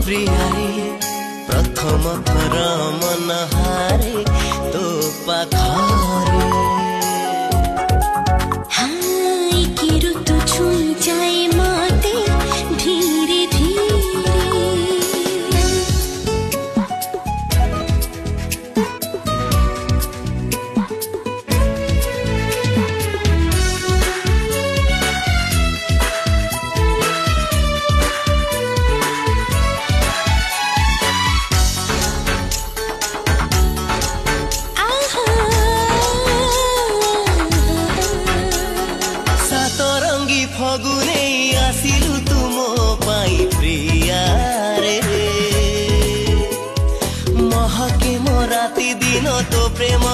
प्रियारे प्रथम थर मन हारे तो पाखरे फगुने आसिलु तुम पाई प्रिया रे महके मो राति दिन तो प्रेम